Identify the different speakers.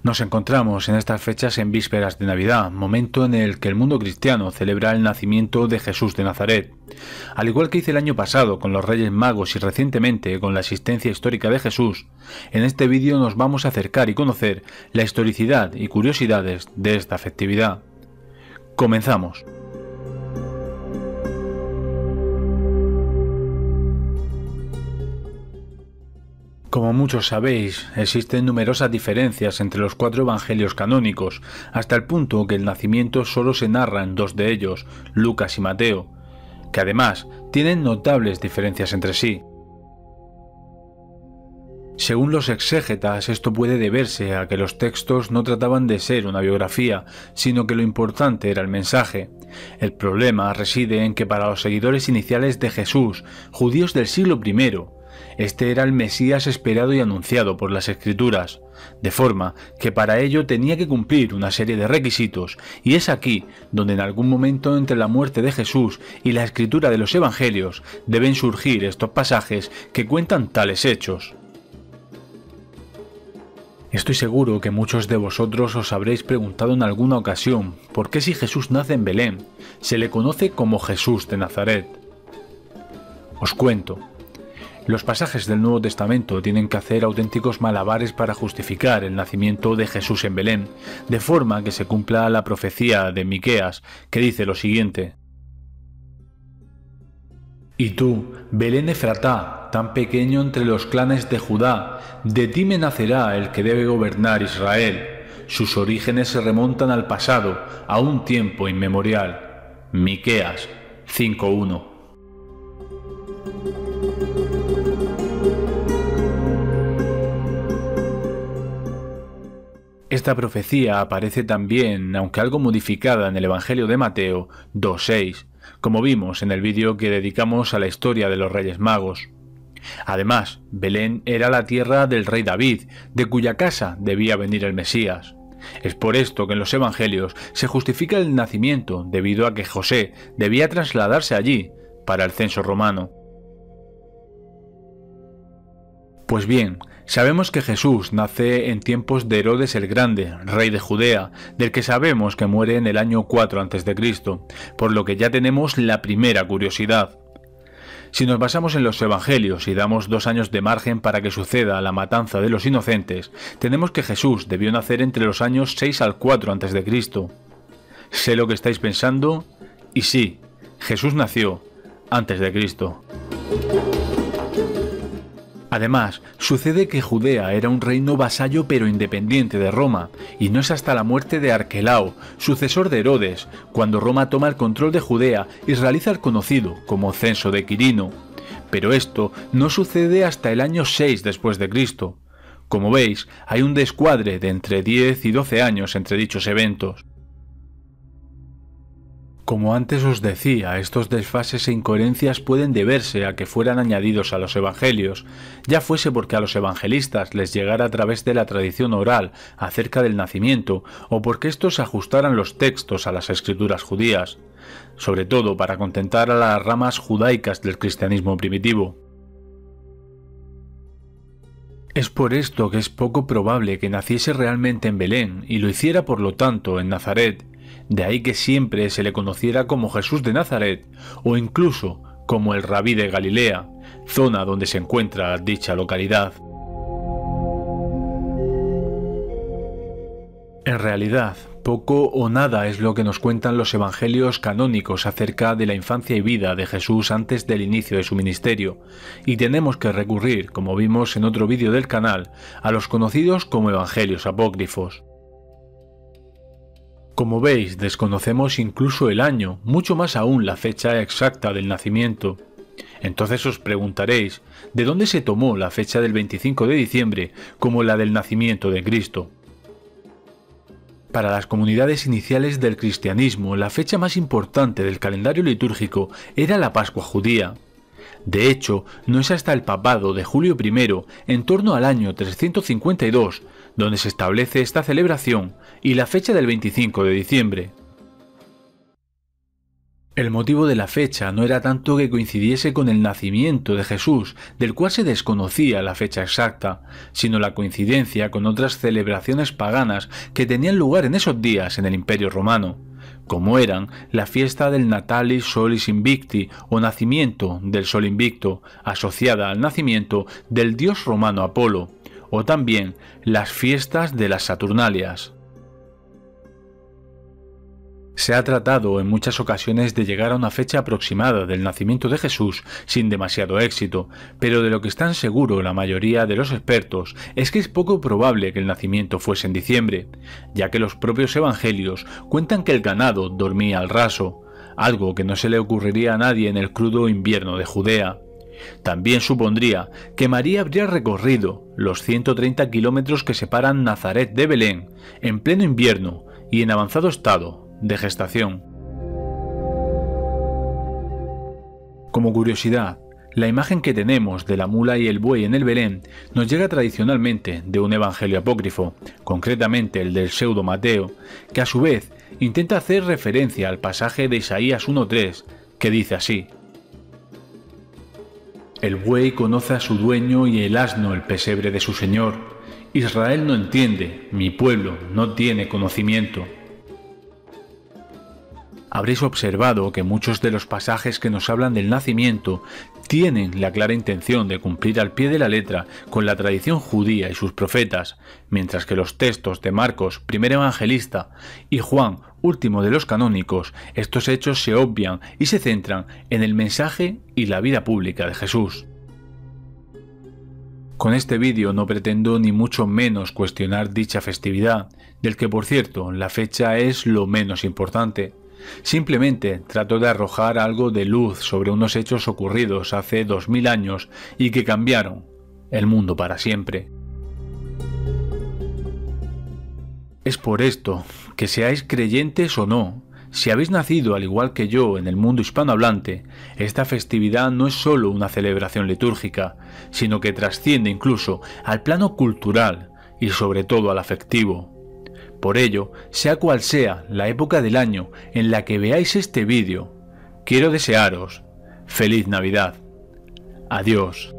Speaker 1: Nos encontramos en estas fechas en vísperas de Navidad, momento en el que el mundo cristiano celebra el nacimiento de Jesús de Nazaret. Al igual que hice el año pasado con los Reyes Magos y recientemente con la existencia histórica de Jesús, en este vídeo nos vamos a acercar y conocer la historicidad y curiosidades de esta festividad. Comenzamos. Como muchos sabéis, existen numerosas diferencias entre los 4 evangelios canónicos, hasta el punto que el nacimiento solo se narra en 2 de ellos, Lucas y Mateo, que además tienen notables diferencias entre sí. Según los exégetas, esto puede deberse a que los textos no trataban de ser una biografía, sino que lo importante era el mensaje. El problema reside en que para los seguidores iniciales de Jesús, judíos del siglo I, este era el Mesías esperado y anunciado por las Escrituras, de forma que para ello tenía que cumplir una serie de requisitos, y es aquí donde en algún momento entre la muerte de Jesús y la escritura de los Evangelios deben surgir estos pasajes que cuentan tales hechos. Estoy seguro que muchos de vosotros os habréis preguntado en alguna ocasión por qué si Jesús nace en Belén, se le conoce como Jesús de Nazaret. Os cuento. Los pasajes del Nuevo Testamento tienen que hacer auténticos malabares para justificar el nacimiento de Jesús en Belén, de forma que se cumpla la profecía de Miqueas, que dice lo siguiente: «Y tú, Belén Efratá, tan pequeño entre los clanes de Judá, de ti me nacerá el que debe gobernar Israel. Sus orígenes se remontan al pasado, a un tiempo inmemorial». Miqueas 5:1. Esta profecía aparece también, aunque algo modificada, en el Evangelio de Mateo 2:6, como vimos en el vídeo que dedicamos a la historia de los Reyes Magos. Además, Belén era la tierra del rey David, de cuya casa debía venir el Mesías. Es por esto que en los Evangelios se justifica el nacimiento debido a que José debía trasladarse allí para el censo romano. Pues bien, sabemos que Jesús nace en tiempos de Herodes el Grande, rey de Judea, del que sabemos que muere en el año 4 a.C., por lo que ya tenemos la primera curiosidad. Si nos basamos en los Evangelios y damos 2 años de margen para que suceda la matanza de los inocentes, tenemos que Jesús debió nacer entre los años 6 al 4 a.C. Sé lo que estáis pensando, y sí, Jesús nació antes de Cristo. Además, sucede que Judea era un reino vasallo pero independiente de Roma, y no es hasta la muerte de Arquelao, sucesor de Herodes, cuando Roma toma el control de Judea y realiza el conocido como censo de Quirino. Pero esto no sucede hasta el año 6 después de Cristo. Como veis, hay un descuadre de entre 10 y 12 años entre dichos eventos. Como antes os decía, estos desfases e incoherencias pueden deberse a que fueran añadidos a los evangelios, ya fuese porque a los evangelistas les llegara a través de la tradición oral acerca del nacimiento, o porque estos ajustaran los textos a las escrituras judías, sobre todo para contentar a las ramas judaicas del cristianismo primitivo. Es por esto que es poco probable que naciese realmente en Belén y lo hiciera por lo tanto en Nazaret. De ahí que siempre se le conociera como Jesús de Nazaret o incluso como el Rabí de Galilea, zona donde se encuentra dicha localidad. En realidad, poco o nada es lo que nos cuentan los evangelios canónicos acerca de la infancia y vida de Jesús antes del inicio de su ministerio, y tenemos que recurrir, como vimos en otro vídeo del canal, a los conocidos como evangelios apócrifos. Como veis, desconocemos incluso el año, mucho más aún la fecha exacta del nacimiento. Entonces os preguntaréis, ¿de dónde se tomó la fecha del 25 de diciembre como la del nacimiento de Cristo? Para las comunidades iniciales del cristianismo, la fecha más importante del calendario litúrgico era la Pascua judía. De hecho, no es hasta el papado de Julio I, en torno al año 352, donde se establece esta celebración y la fecha del 25 de diciembre. El motivo de la fecha no era tanto que coincidiese con el nacimiento de Jesús, del cual se desconocía la fecha exacta, sino la coincidencia con otras celebraciones paganas que tenían lugar en esos días en el Imperio Romano, como eran la fiesta del Natalis Solis Invicti o nacimiento del Sol Invicto, asociada al nacimiento del dios romano Apolo, o también las fiestas de las Saturnalias. Se ha tratado en muchas ocasiones de llegar a una fecha aproximada del nacimiento de Jesús sin demasiado éxito, pero de lo que están seguros la mayoría de los expertos es que es poco probable que el nacimiento fuese en diciembre, ya que los propios evangelios cuentan que el ganado dormía al raso, algo que no se le ocurriría a nadie en el crudo invierno de Judea. También supondría que María habría recorrido los 130 kilómetros que separan Nazaret de Belén en pleno invierno y en avanzado estado de gestación. Como curiosidad, la imagen que tenemos de la mula y el buey en el Belén nos llega tradicionalmente de un evangelio apócrifo, concretamente el del pseudo Mateo, que a su vez intenta hacer referencia al pasaje de Isaías 1:3, que dice así: El buey conoce a su dueño y el asno el pesebre de su señor. Israel no entiende, mi pueblo no tiene conocimiento. Habréis observado que muchos de los pasajes que nos hablan del nacimiento tienen la clara intención de cumplir al pie de la letra con la tradición judía y sus profetas, mientras que los textos de Marcos, primer evangelista, y Juan, último de los canónicos, estos hechos se obvian y se centran en el mensaje y la vida pública de Jesús. Con este vídeo no pretendo ni mucho menos cuestionar dicha festividad, del que por cierto la fecha es lo menos importante. Simplemente trato de arrojar algo de luz sobre unos hechos ocurridos hace 2000 años y que cambiaron el mundo para siempre. Es por esto que, seáis creyentes o no, si habéis nacido al igual que yo en el mundo hispanohablante, esta festividad no es solo una celebración litúrgica, sino que trasciende incluso al plano cultural y sobre todo al afectivo. Por ello, sea cual sea la época del año en la que veáis este vídeo, quiero desearos feliz Navidad. Adiós.